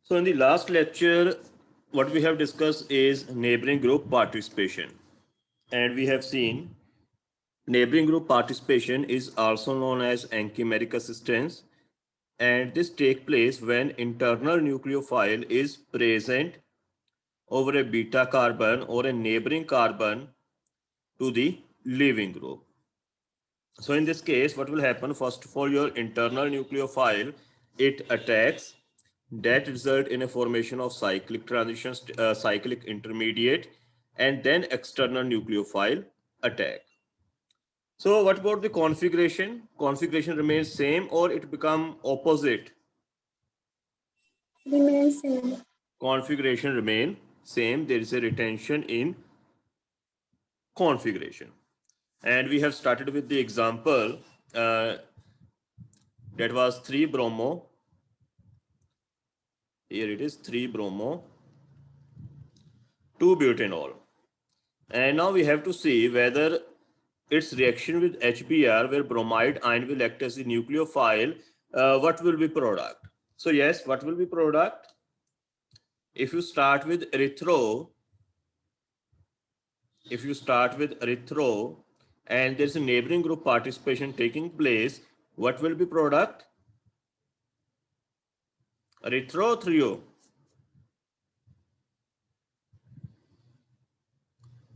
So in the last lecture, what we have discussed is neighboring group participation. And we have seen neighboring group participation is also known as enchimeric assistance. And this takes place when internal nucleophile is present over a beta carbon or a neighboring carbon to the leaving group. So in this case, what will happen? First of all, your internal nucleophile, it attacks. That result in a formation of cyclic transitions, cyclic intermediate, and then external nucleophile attack. So what about the configuration? Configuration remains same or it become opposite? Remains same. Configuration remain same. There is a retention in configuration. And we have started with the example that was 3-bromo. Here it is 3-bromo, 2-butanol. And now we have to see whether its reaction with HBr, where bromide ion will act as the nucleophile, what will be product? So yes, what will be product? If you start with erythro, and there's a neighboring group participation taking place, what will be product? Erythro, trio.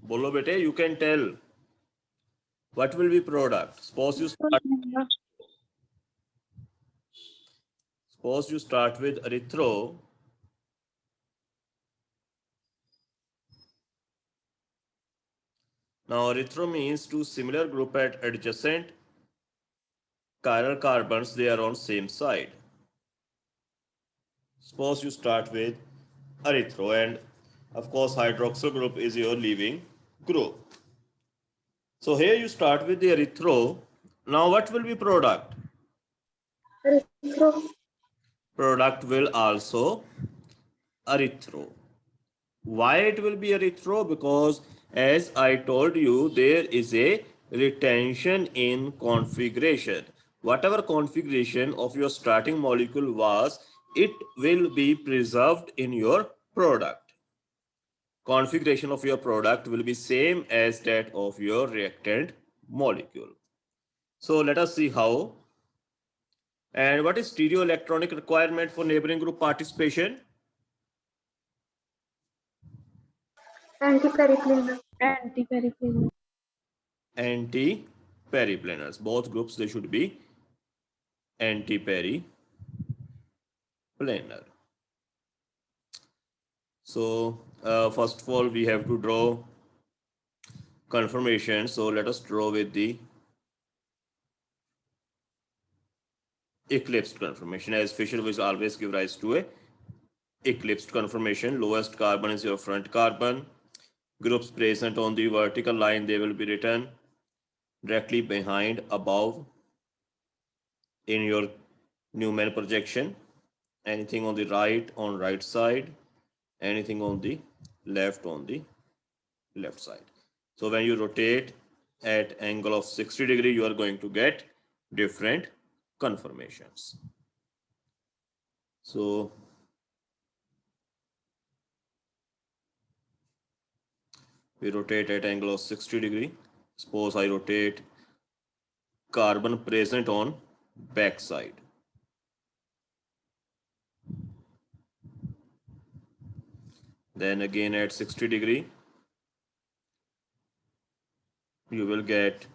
Bolo bete, you can tell. What will be product? Suppose you start with erythro. Now erythro means two similar group at adjacent chiral carbons, they are on same side. Suppose you start with erythro, and of course hydroxyl group is your leaving group. So here you start with the erythro. Now what will be product? Erythro. Product will also erythro. Why it will be erythro? Because as I told you, there is a retention in configuration. Whatever configuration of your starting molecule was, it will be preserved in your product. Configuration of your product will be same as that of your reactant molecule. So let us see how. And what is stereoelectronic requirement for neighboring group participation? Anti-periplanar. Anti-periplanar. Anti-periplanars. Both groups, they should be anti-periplanar. So first of all, we have to draw conformation. So let us draw with the eclipsed conformation, as Fisher will always give rise to a eclipsed conformation. Lowest carbon is your front carbon. Groups present on the vertical line, they will be written directly behind, above in your Newman projection. Anything on the right on right side, anything on the left on the left side. So when you rotate at angle of 60 degree, you are going to get different conformations. So we rotate at angle of 60 degree. Suppose I rotate carbon present on back side. Then again at 60 degree, you will get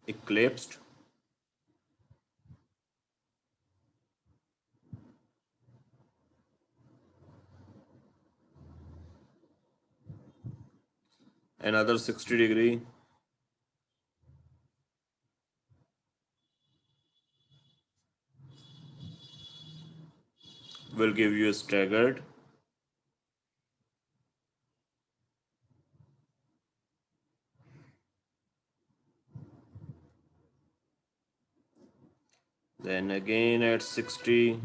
eclipsed. Another 60 degree. Will give you a staggered. Then again at 60.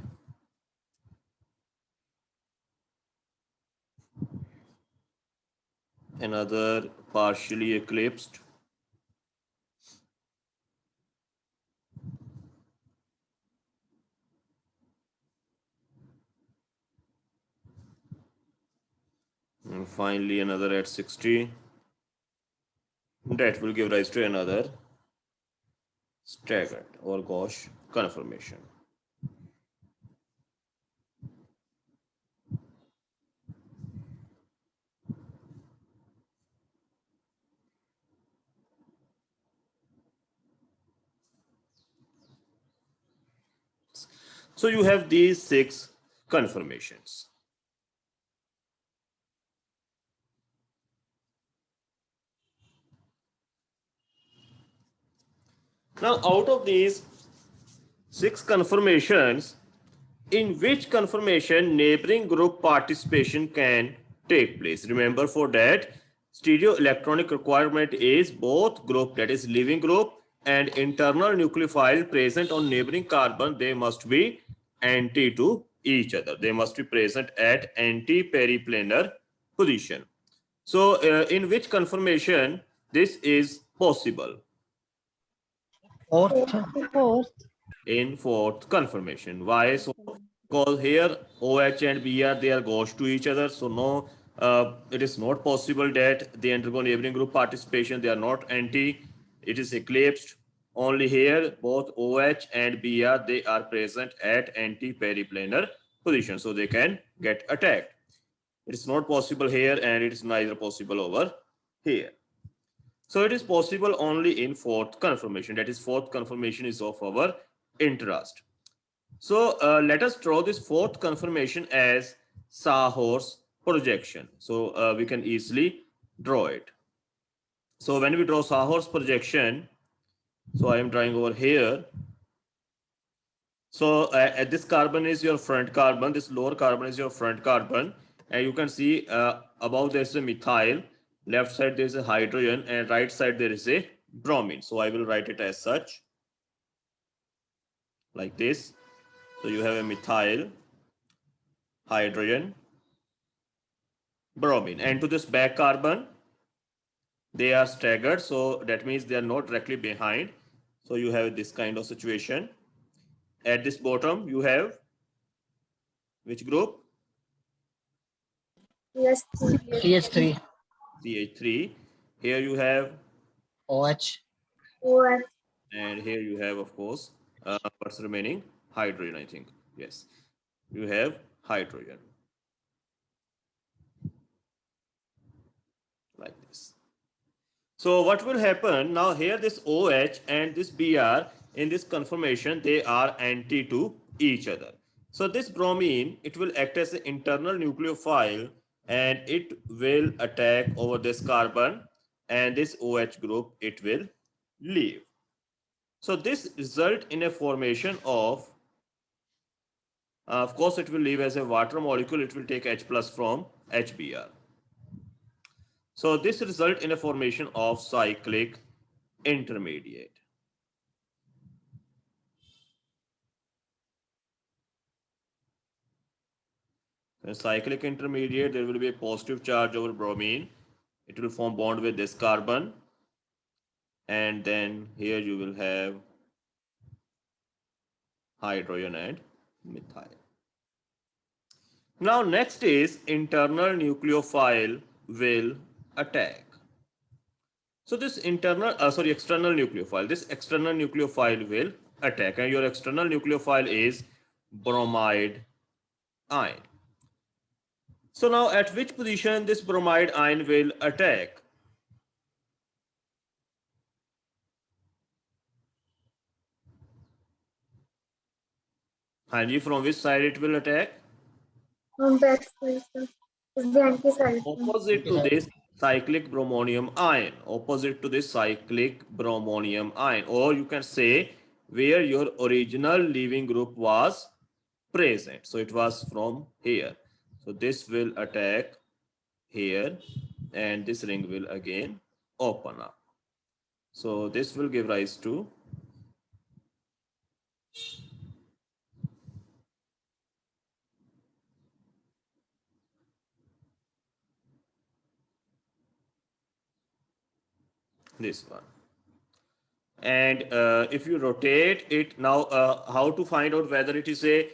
Another partially eclipsed. finally another at 60. That will give rise to another staggered or gauche conformation. So you have these 6 conformations. Now, out of these 6 conformations, in which conformation neighboring group participation can take place? Remember, for that, stereoelectronic requirement is both group, that is leaving group, and internal nucleophile present on neighboring carbon, they must be anti to each other. They must be present at anti-periplanar position. So, in which conformation this is possible? Fourth. Fourth. In 4th conformation. Why? So, because here OH and Br, they are gauche to each other. So, no, it is not possible that they undergo neighboring group participation. They are not anti. It is eclipsed. Only here, both OH and Br, they are present at anti-periplanar position. So, they can get attacked. It is not possible here, and it is neither possible over here. So it is possible only in 4th conformation. That is, 4th conformation is of our interest. So let us draw this 4th conformation as Sahor's projection. So we can easily draw it. So when we draw Sahor's projection, so I am drawing over here. So this carbon is your front carbon. This lower carbon is your front carbon. And you can see above there is a methyl. Left side there is a hydrogen, and right side there is a bromine. So I will write it as such, like this. So you have a methyl, hydrogen, bromine, and to this back carbon, they are staggered. So that means they are not directly behind. So you have this kind of situation. At this bottom, you have which group? Yes. CH3. CH3. Here you have, OH. OH. and here you have, of course, what's remaining? Hydrogen, I think. Yes. You have hydrogen. Like this. So what will happen now? Here this OH and this Br in this conformation, they are anti to each other. So this bromine, it will act as an internal nucleophile, and it will attack over this carbon, and this OH group, it will leave. So this result in a formation of course, it will leave as a water molecule. It will take H plus from HBr. So this result in a formation of cyclic intermediate. In cyclic intermediate, there will be a positive charge over bromine. It will form bond with this carbon. And then here you will have hydrogen and methyl. Now next is internal nucleophile will attack. So this external nucleophile, this external nucleophile will attack, and your external nucleophile is bromide ion. So now at which position this bromide ion will attack? Hanji, from which side it will attack? On back side, sir. It's the anti-side. Opposite to this cyclic bromonium ion. Opposite to this cyclic bromonium ion. Or you can say where your original leaving group was present. So it was from here. So this will attack here, and this ring will again open up. So this will give rise to this one. And if you rotate it now, how to find out whether it is a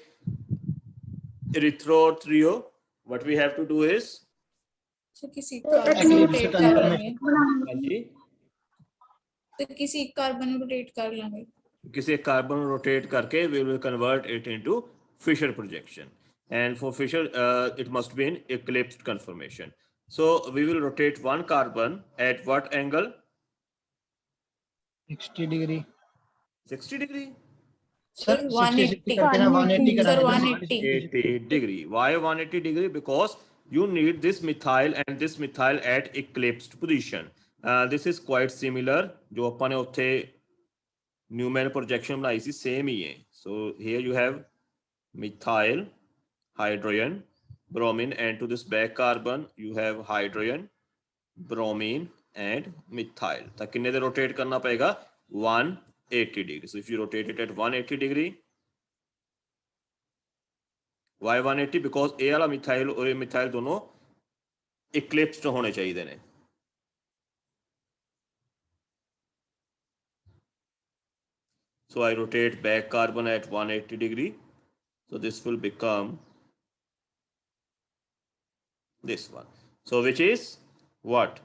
erythro trio? What we have to do is, तो किसी तो carbon Eclipse rotate कर confirmation। लेंगे, हाँ जी, तो किसी carbon rotate कर लेंगे। किसी कार्बन रोटेट करके we will convert it into Fisher projection, and for Fisher it must be in eclipsed conformation. So we will rotate one carbon at what angle? 60 degree. 60 degree? Sir, Sir, 60 180 करके ना 180 Sir, कराएंगे ना 180 180 degree. Why 180 degree? Because you need this methyl and this methyl at eclipsed position. This is quite similar जो अपन ने उत्थे Newman projection बनाई सी, same ही है. So here you have methyl, hydrogen, bromine, and to this back carbon you have hydrogen, bromine and methyl. तो किन्ने दे rotate करना पड़ेगा? 180 degree. So if you rotate it at 180 degree, why 180? Because A वाला methyl और ये methyl दोनों eclipsed होने चाहिए ने. So I rotate back carbon at 180 degree. So this will become this one. So which is what?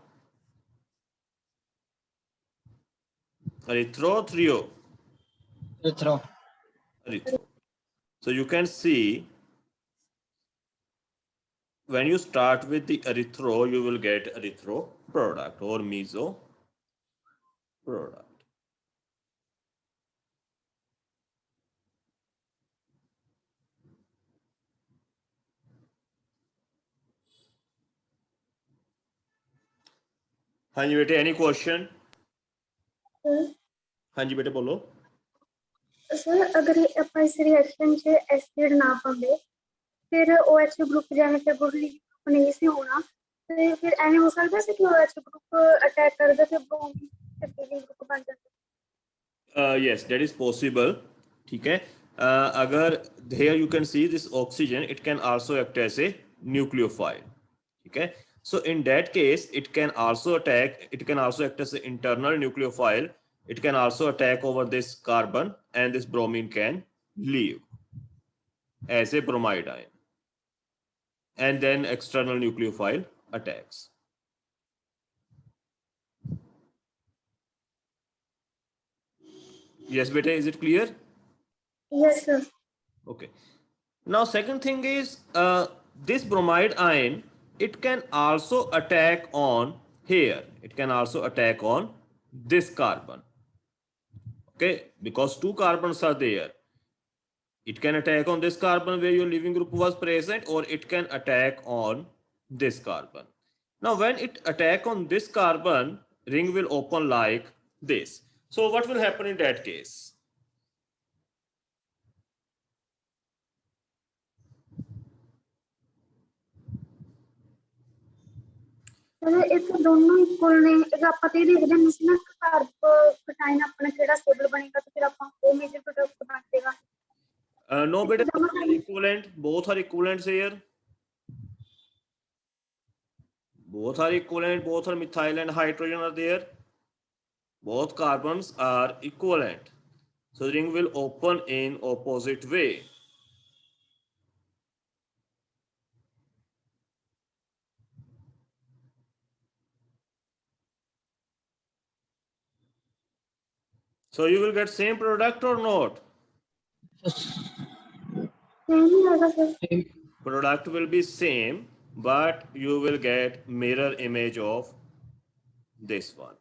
Erythro, trio. Erythro. Erythro. So you can see when you start with the erythro, you will get erythro product or meso product. हाँ जी बेटे, any question? हाँ जी बेटे बोलो. Sir अगर ਆਪਾਂ ਇਸ reaction 'ਚ acid ਨਾ ਪਾਉਂਦੇ ਫਿਰ OH ਗਰੁੱਪ ਜਿਵੇਂ ਫੇਬਰਲੀ ਗਰੁੱਪ ਨਹੀਂ ਸੀ ਹੋਣਾ ਤੇ ਫਿਰ ਐਵੇਂ ਹੋ ਸਕਦਾ ਸੀ ਕਿ OH ਗਰੁੱਪ ਅਟੈਕ ਕਰਦਾ ਤੇ ਬ੍ਰੋਮੀਨ ਫੇਬਰਲੀ ਗਰੁੱਪ ਬਣ ਜਾਂਦਾ. Yes, that is possible. ठीक है. अगर here you can see this oxygen, it can also act as a nucleophile. ठीक है. So in that case, it can also act as an internal nucleophile. It can also attack over this carbon, and this bromine can leave as a bromide ion, and then external nucleophile attacks. Yes, beta, is it clear? Yes sir. Okay. Now, second thing is this bromide ion, it can also attack on here. It can also attack on this carbon. Okay, because two carbons are there. It can attack on this carbon where your leaving group was present, or it can attack on this carbon. Now, when it attack on this carbon, ring will open like this. So what will happen in that case? Sir ਇਹ ਤਾਂ ਦੋਨੋਂ equal ਨੇ ਜੇ ਆਪਾਂ ਤੇ ਦੇਖਦੇ ਹਾਂ ਸੀ ਨਾ ਕਾਰਬੋਕਟਾਈਨ ਆਪਣਾ ਕਿਹੜਾ ਸਟੇਬਲ ਬਣੇਗਾ ਤੇ ਫਿਰ ਆਪਾਂ ਉਹ ਮੇਜਰ ਪ੍ਰੋਡਕਟ ਬਣ ਜਾਏਗਾ. No, but they are equivalent. Both are equivalent here. Both are equivalent. Both are methyl and hydrogen are there. Both carbons are equivalent. So the ring will open in opposite way. So you will get same product or not? ਨਹੀਂ ਹੈਗਾ sir. Product will be same, but you will get mirror image of this one.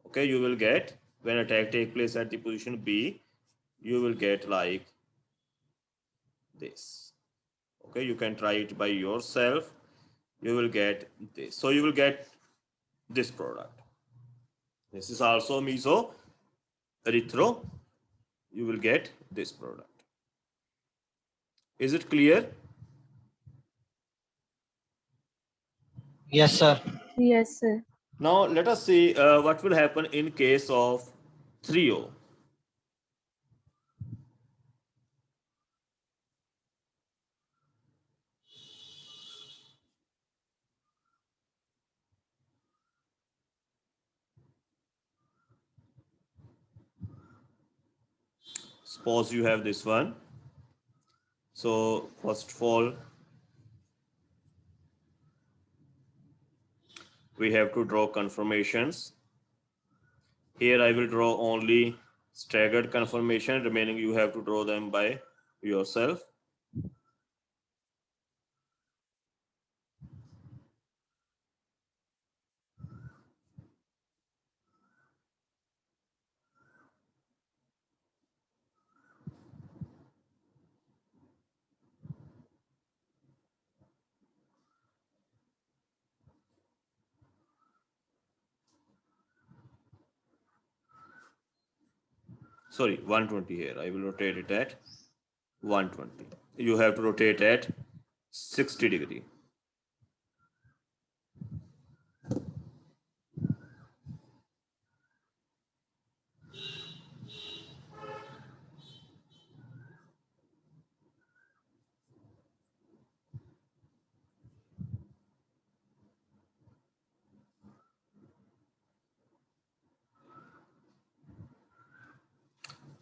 Okay, you will get, when attack take place at the position B, you will get like this. Okay, you can try it by yourself. You will get this. So you will get this product. This is also meso erythro. You will get this product. Is it clear? Yes, sir. Yes, sir. Now let us see what will happen in case of 3O. Suppose you have this one. So first of all, we have to draw conformations. Here I will draw only staggered conformation, remaining you have to draw them by yourself. Sorry, 120 here. I will rotate it at 120. You have to rotate at 60 degree.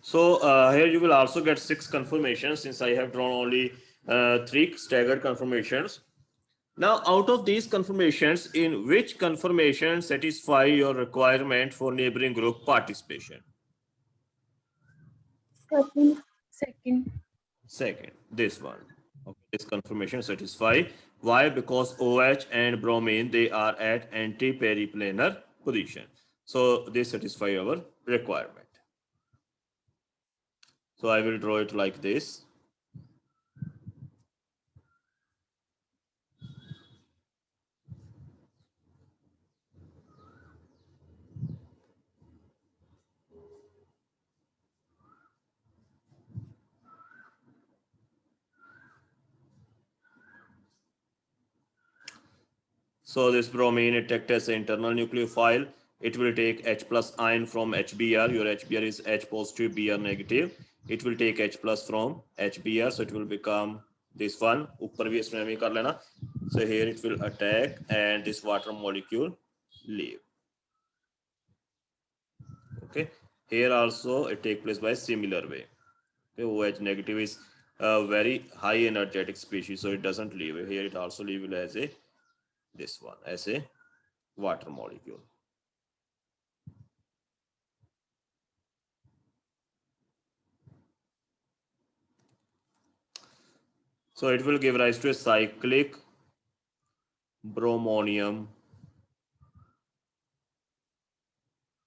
So here you will also get 6 conformations, since I have drawn only 3 staggered conformations. Now, out of these conformations, in which conformation satisfy your requirement for neighboring group participation? Second. Second, this one. Okay, this conformation satisfy. Why? Because OH and bromine, they are at anti-periplanar position. So they satisfy our requirement. So I will draw it like this. So this bromine, it acts as an internal nucleophile. It will take H plus ion from HBr. Your HBr is H positive, Br negative. It will take H plus from HBr. So it will become this one. ऊपर भी इसमें भी कर लेना. So here it will attack and this water molecule leave. Okay. Here also it take place by similar way. Okay. OH negative is a very high energetic species, so it doesn't leave. Here it also leave as a this one as a water molecule. So it will give rise to a cyclic bromonium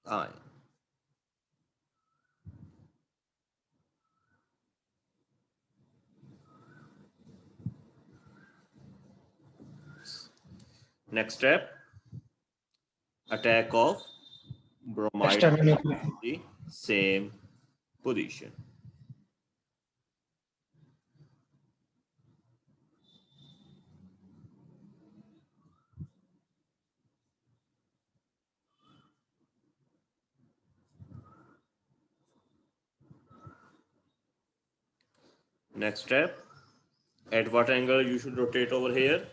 ion. Next step, attack of bromide External in nuclear. the same position. Next step, at what angle you should rotate over here?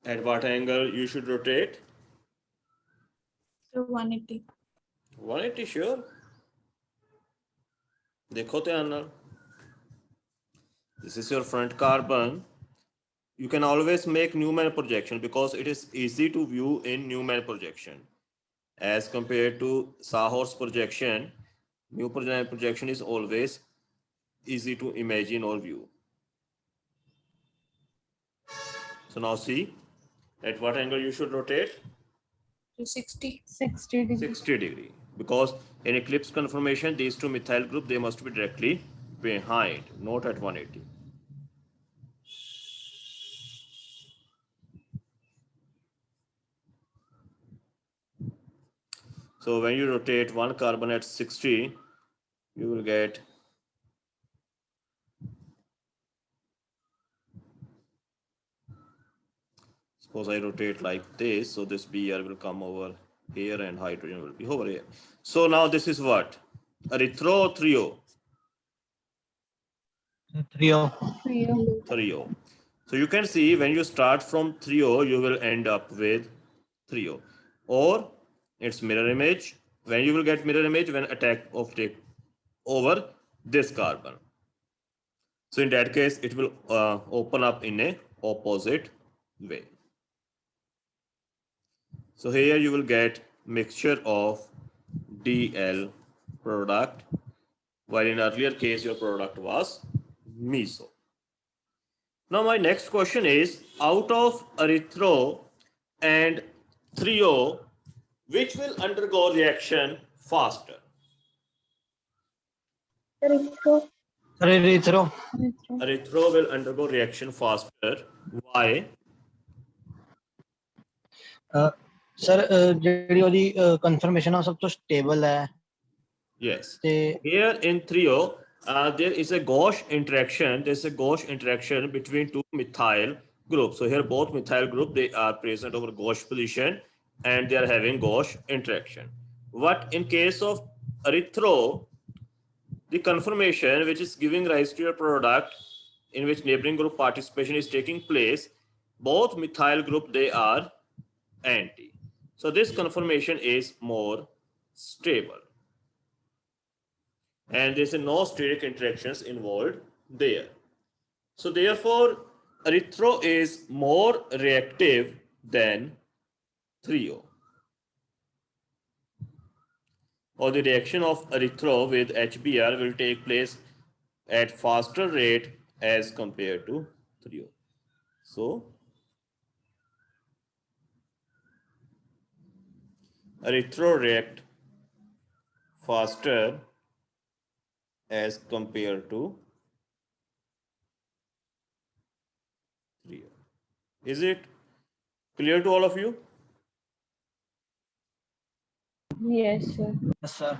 At what angle you should rotate? So 180. 180, sure. देखो ध्यान नाल. This is your front carbon. You can always make Newman projection because it is easy to view in Newman projection. As compared to Sahor's projection, Newman projection is always easy to imagine or view. So now see, at what angle you should rotate? To 60. 60 degree. Because in eclipse conformation, these two methyl group, they must be directly behind, not at 180. So when you rotate one carbon at 60, you will get suppose I rotate like this, so this Br will come over here and hydrogen will be over here. So now this is what? Erythro or trio? Trio. Trio. So you can see when you start from trio, you will end up with trio. Or its mirror image. When you will get mirror image when attack of take over this carbon. So in that case, it will open up in a opposite way. So here you will get mixture of DL product, while in earlier case your product was meso. Now my next question is, out of erythro and trio, which will undergo reaction faster? erythro. Erythro Erythro will undergo reaction faster. Why? Sir ਜਿਹੜੀ ਉਹਦੀ confirmation ਆ ਸਭ ਤੋਂ stable ਹੈ Yes. ਤੇ Here in trio, there is a gauche interaction. There is a gauche interaction between two methyl groups. So here both methyl group, they are present over gauche position and they are having gauche interaction. What in case of erythro, the conformation which is giving rise to your product in which neighboring group participation is taking place, both methyl group, they are anti. So this conformation is more stable. And there's no steric interactions involved there. So therefore, erythro is more reactive than trio. Or the reaction of erythro with HBr will take place at faster rate as compared to trio. So erythro react faster as compared to trio. Is it clear to all of you? Yes, sir. Sir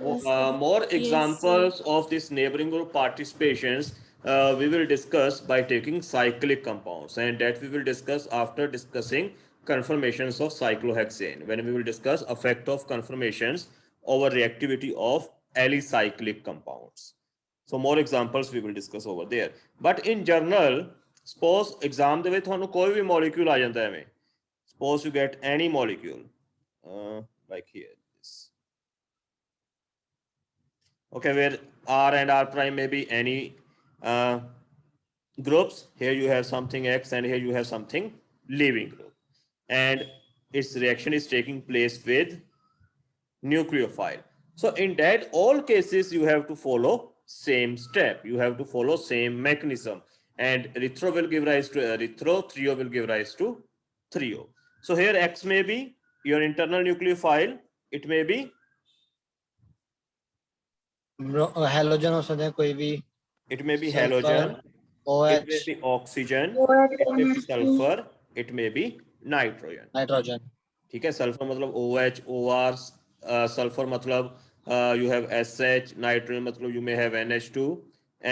More Yes, examples of this neighboring group participations we will discuss by taking cyclic compounds, and that we will discuss after discussing conformations of cyclohexane, when we will discuss effect of conformations over reactivity of alicyclic compounds. So more examples we will discuss over there. But in general, suppose exam ਦੇ ਵਿੱਚ ਤੁਹਾਨੂੰ ਕੋਈ ਵੀ molecule ਆ ਜਾਂਦਾ ਐਵੇਂ, suppose you get any molecule like here this. Okay, where R and R prime may be any groups. Here you have something X and here you have something leaving group, and its reaction is taking place with nucleophile. So in that all cases you have to follow same step, you have to follow same mechanism, and erythro will give rise to erythro, trio will give rise to trio. So here X may be your internal nucleophile, it may be halogen ਹੋ ਸਕਦਾ ਹੈ ਕੋਈ ਵੀ it may be Sulfur, halogen, OH it may be oxygen, OH, it may be NH2. sulfur, it may be nitrogen. Nitrogen ठीक है, sulphur मतलब OH, OR, sulphur मतलब you have SH, nitrogen मतलब you may have NH2,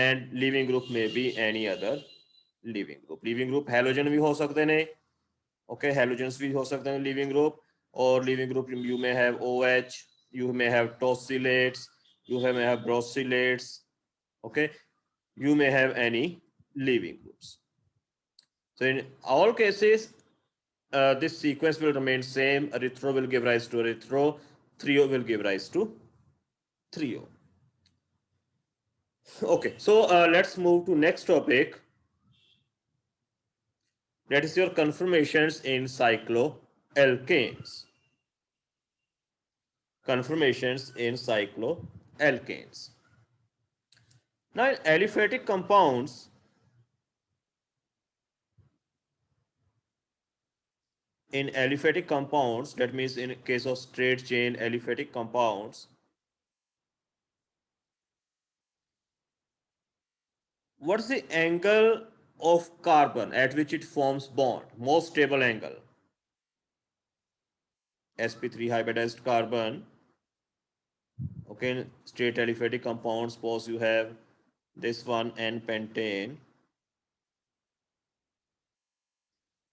and leaving group may be any other leaving group. Leaving group halogen भी हो सकते हैं, okay, halogens भी हो सकते हैं leaving group, or leaving group you may have OH, you may have tosylates, you may have brosylates, okay, you may have any leaving groups. So in all cases, this sequence will remain same. Erythro will give rise to erythro, trio will give rise to trio. Okay, so let's move to next topic. That is your conformations in cycloalkanes. Conformations in cycloalkanes. Now in aliphatic compounds, that means in case of straight chain aliphatic compounds, what's the angle of carbon at which it forms bond? Most stable angle. sp3 hybridized carbon. Okay, in straight aliphatic compounds, suppose you have this one N-pentane.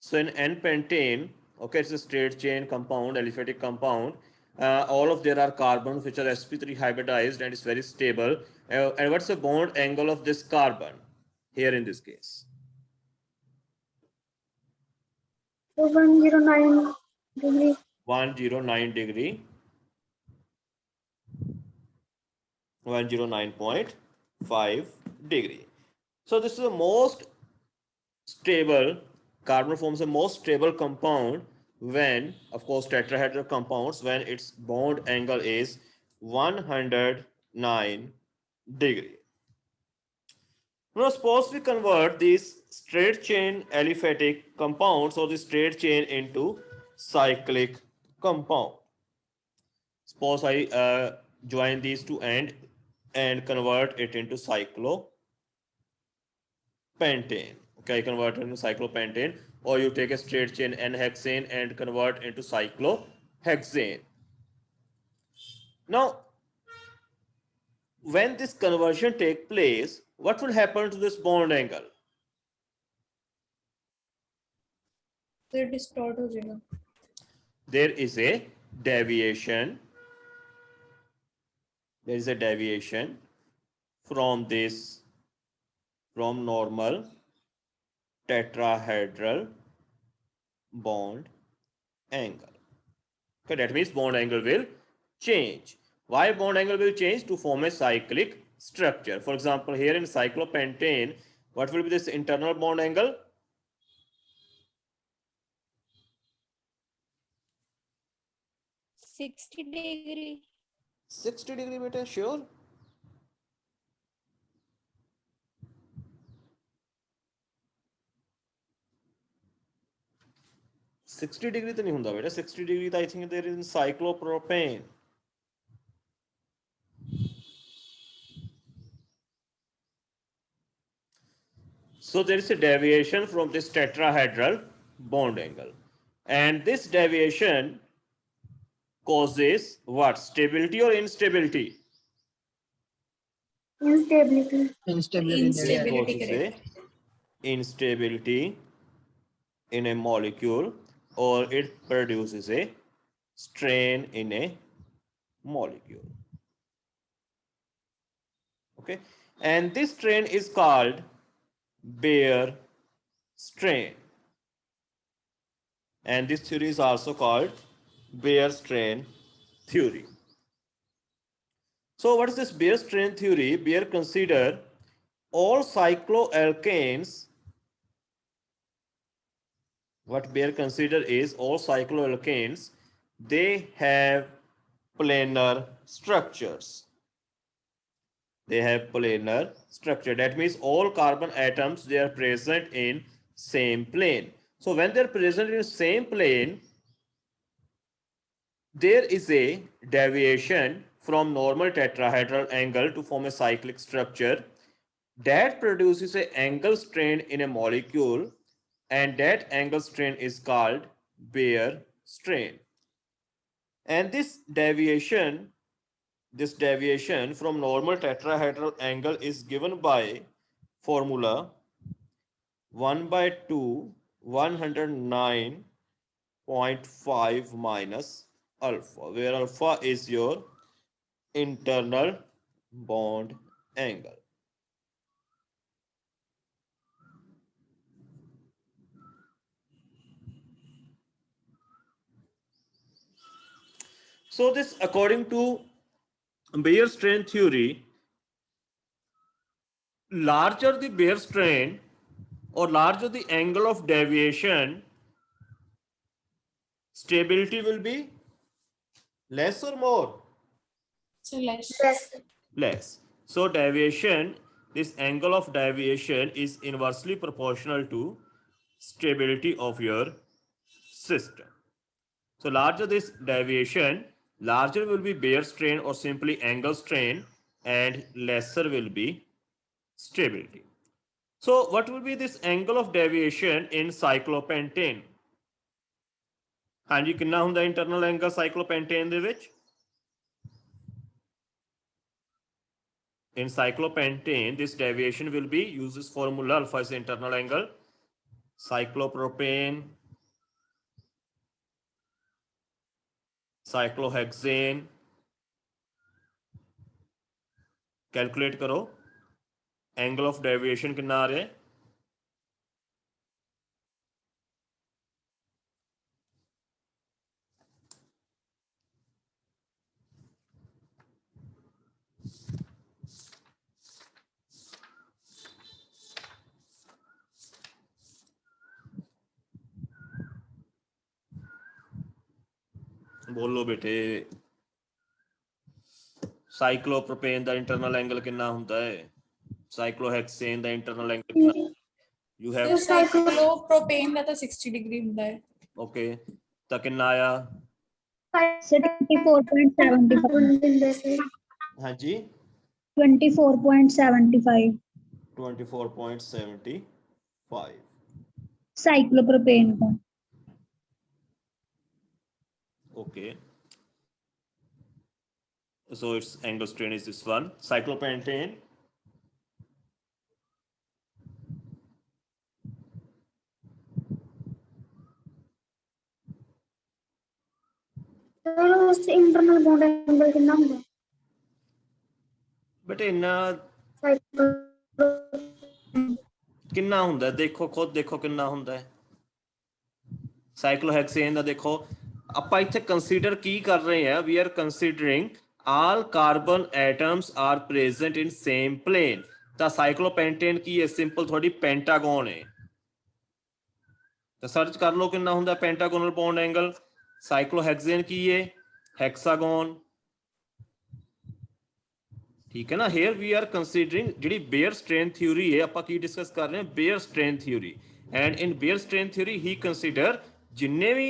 So in N-pentane, okay, it's a straight chain compound, aliphatic compound. All of there are carbons which are sp3 hybridized and it's very stable. And what's the bond angle of this carbon here in this case? So 109 degree. 109 degree. 109.5 degree. So this is the most stable, carbon forms the most stable compound when, of course, tetrahedral compounds, when its bond angle is 109 degree. Now suppose we convert these straight chain aliphatic compounds or the straight chain into cyclic compound. Suppose I join these two and convert it into cyclopentane. Okay, convert it into cyclopentane, or you take a straight chain N-hexane and convert into cyclohexane. Now, when this conversion take place, what will happen to this bond angle? तो distort हो जाएगा. There is a deviation. There is a deviation from normal tetrahedral bond angle. Okay, that means bond angle will change. Why bond angle will change? To form a cyclic structure. For example, here in cyclopentane, what will be this internal bond angle? 60 degree. 60 degree, beta, sure. $60 degree तो नहीं होता बेटा. 60 degree I think there is in cyclopropane. So there is a deviation from this tetrahedral bond angle, and this deviation causes what? Stability or instability? Instability. Instability. Instability, Causes correct. a instability in a molecule, or it produces a strain in a molecule. Okay, and this strain is called Baer strain, and this theory is also called Baer strain theory. So what is this Baer strain theory? Baer consider all cycloalkanes. What Baer consider is all cycloalkanes, they have planar structures. They have planar structure. That means all carbon atoms, they are present in same plane. So when they are present in same plane, there is a deviation from normal tetrahedral angle to form a cyclic structure that produces an angle strain in a molecule, and that angle strain is called Baer strain. And this deviation from normal tetrahedral angle is given by formula 1/2 109.5 minus alpha, where alpha is your internal bond angle. So this, according to Baer strain theory, larger the Baer strain or larger the angle of deviation, stability will be less or more? So less. Yes. Less. So deviation, this angle of deviation is inversely proportional to stability of your system. So larger this deviation, larger will be Baer strain or simply angle strain, and lesser will be stability. So what will be this angle of deviation in cyclopentane? ਹਾਂਜੀ, ਕਿੰਨਾ ਹੁੰਦਾ internal angle cyclopentane ਦੇ ਵਿੱਚ? In cyclopentane, this deviation will be, use this formula, alpha is the internal angle, cyclopropane, cyclohexane, calculate करो, angle of deviation कितना आ रहा है? बोलो बेटे साइक्लोप्रोपेन ਦਾ ਇੰਟਰਨਲ ਐਂਗਲ ਕਿੰਨਾ ਹੁੰਦਾ ਹੈ ਸਾइक्लोहेक्सेन ਦਾ ਇੰਟਰਨਲ ਐਂਗਲ ਕਿੰਨਾ ਯੂ ਹੈਵ ਸਰ ਸਾਈਕਲੋਪ੍ਰੋਪੇਨ ਦਾ ਤਾਂ 60 ਡਿਗਰੀ ਹੁੰਦਾ ਹੈ ਓਕੇ ਤਾਂ ਕਿੰਨਾ ਆਇਆ Sir, 24.75. ਦਿੰਦੇ ਸੀ ਹਾਂਜੀ 24.75. 24.75 Cyclopropane का. okay so its angle strain is this one cyclopentane sir ਉਸ ਇੰਟਰਨਲ ਬੌਂਡ ਐਂਗਲ ਕਿੰਨਾ ਹੁੰਦਾ ਬਟ ਇੰਨਾ ਕਿੰਨਾ ਹੁੰਦਾ ਦੇਖੋ ਖੁਦ ਦੇਖੋ ਕਿੰਨਾ ਹੁੰਦਾ ਹੈ ਸਾइक्लोहेक्सेन ਦਾ ਦੇਖੋ ਆਪਾਂ ਇੱਥੇ ਕੰਸੀਡਰ ਕੀ ਕਰ ਰਹੇ ਹਾਂ we are considering all carbon atoms are present in same plane ਤਾਂ ਸਾइक्लोपेंटेन ਕੀ ਹੈ ਸਿੰਪਲ ਤੁਹਾਡੀ ਪੈਂਟਾਗਨ ਹੈ ਤਾਂ ਸਰਚ ਕਰ ਲਓ ਕਿੰਨਾ ਹੁੰਦਾ ਪੈਂਟਾਗੋਨਲ ਬੌਂਡ ਐਂਗਲ साइक्लोहेक्सेन ਕੀ ਹੈ ਹੈਕਸਾਗਨ ठीक है ना here we are considering ਜਿਹੜੀ बेयर strain theory है ਆਪਾਂ ਕੀ ਡਿਸਕਸ ਕਰ ਰਹੇ ਹਾਂ Baeyer strain theory and in Baeyer strain theory he consider ਜਿੰਨੇ ਵੀ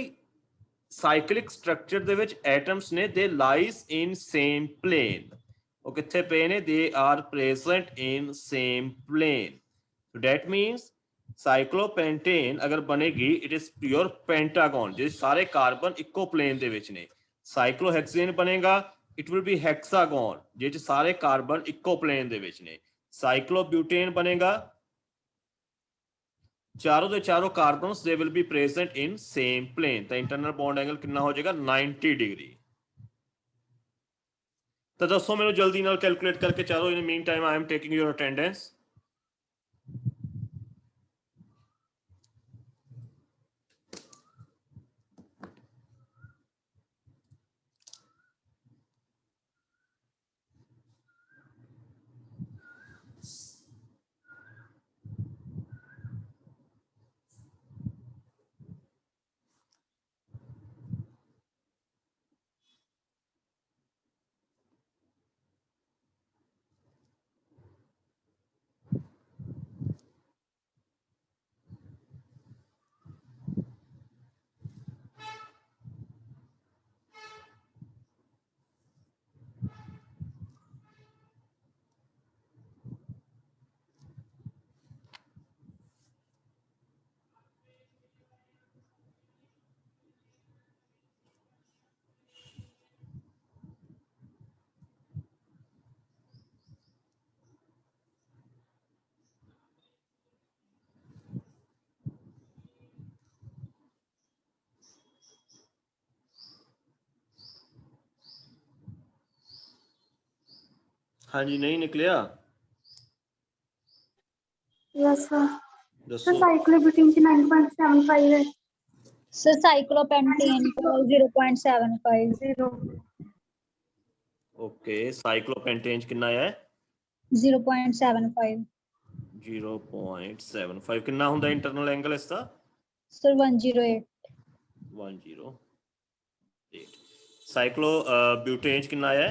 cyclic structure ਦੇ ਵਿੱਚ atoms ਨੇ they lies in same plane ਉਹ ਕਿੱਥੇ ਪਏ ਨੇ they are present in same plane so that means cyclopentane ਅਗਰ ਬਣੇਗੀ it is pure pentagon ਜਿਹਦੇ ਸਾਰੇ ਕਾਰਬਨ ਇੱਕੋ ਪਲੇਨ ਦੇ ਵਿੱਚ ਨੇ cyclohexane ਬਣੇਗਾ it will be hexagon ਜਿਹਦੇ ਚ ਸਾਰੇ ਕਾਰਬਨ ਇੱਕੋ ਪਲੇਨ ਦੇ ਵਿੱਚ ਨੇ cyclobutane ਬਣੇਗਾ ਚਾਰੋਂ ਦੇ ਚਾਰੋਂ ਕਾਰਬਨਸ they will be present in same plane ਤਾਂ ਇੰਟਰਨਲ ਬੌਂਡ ਐਂਗਲ ਕਿੰਨਾ ਹੋ ਜਾਏਗਾ 90 ਡਿਗਰੀ ਤਾਂ ਦੱਸੋ ਮੈਨੂੰ ਜਲਦੀ ਨਾਲ ਕੈਲਕੂਲੇਟ ਕਰਕੇ ਚਾਰੋਂ in the meantime I am taking your attendance ਹਾਂਜੀ ਨਹੀਂ ਨਿਕਲਿਆ ਯਸ ਸਰ ਦੱਸੋ ਸਾइक्लोब्यूटेन ਚ 9.75 ਹੈ Sir, cyclopentane का 0.75. ਓਕੇ ਸਾइक्लोपेंटेन ਕਿੰਨਾ ਹੈ 0.75. 0.75 ਕਿੰਨਾ ਹੁੰਦਾ ਇੰਟਰਨਲ ਐਂਗਲ ਇਸ ਦਾ Sir, 108. 108 ਸਾइक्लो ब्यूटेन कितना है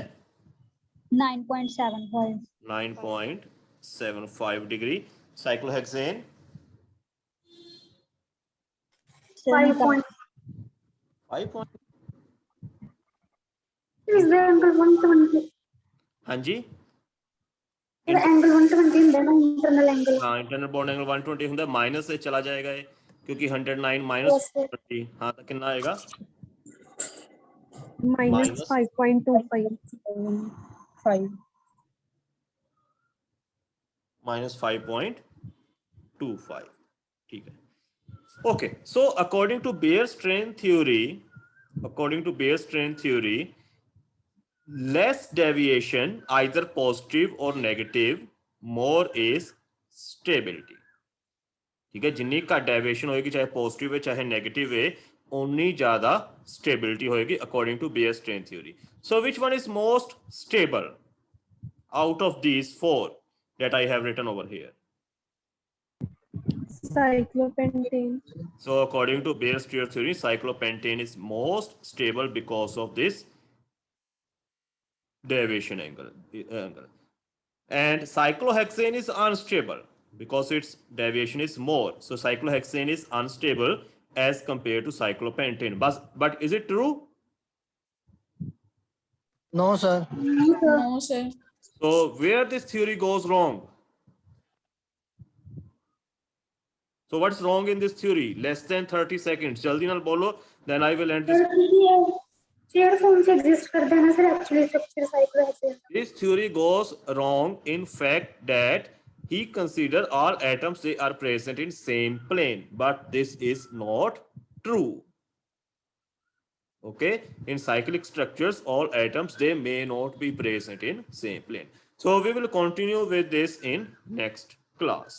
9.75. 9.75 degree cyclohexane 5 point 5 point is the angle 120 हाँ जी the angle 120 ਹੁੰਦਾ ਨਾ ਇੰਟਰਨਲ ਐਂਗਲ हाँ इंटरनल बॉन्ड एंगल 120 ਹੁੰਦਾ माइनस से चला जाएगा ये क्योंकि 109 माइनस 20 हाँ तो कितना आएगा minus 5.25 5 minus 5.25 ठीक है okay so according to Beer strain theory less deviation either positive or negative more is stability ठीक है जिन्नी घट डेविएशन होएगी चाहे पॉजिटिव है चाहे नेगेटिव है उन्नी ज्यादा स्टेबिलिटी होएगी according to Beer strain theory so which one is most stable out of these four that I have written over here cyclopentane. So according to Beer-Steer theory, cyclopentane is most stable because of this deviation angle. And cyclohexane is unstable because its deviation is more. So cyclohexane is unstable as compared to cyclopentane. But is it true? No, sir. No, sir. So where this theory goes wrong? So what's wrong in this theory? Less than 30 seconds. Jaldi nal bolo, then I will end this. Share form से exist करते हैं ना sir actually structure cyclohexane This theory goes wrong in fact that he consider all atoms they are present in same plane, but this is not true. Okay, in cyclic structures all atoms they may not be present in same plane. So we will continue with this in next class.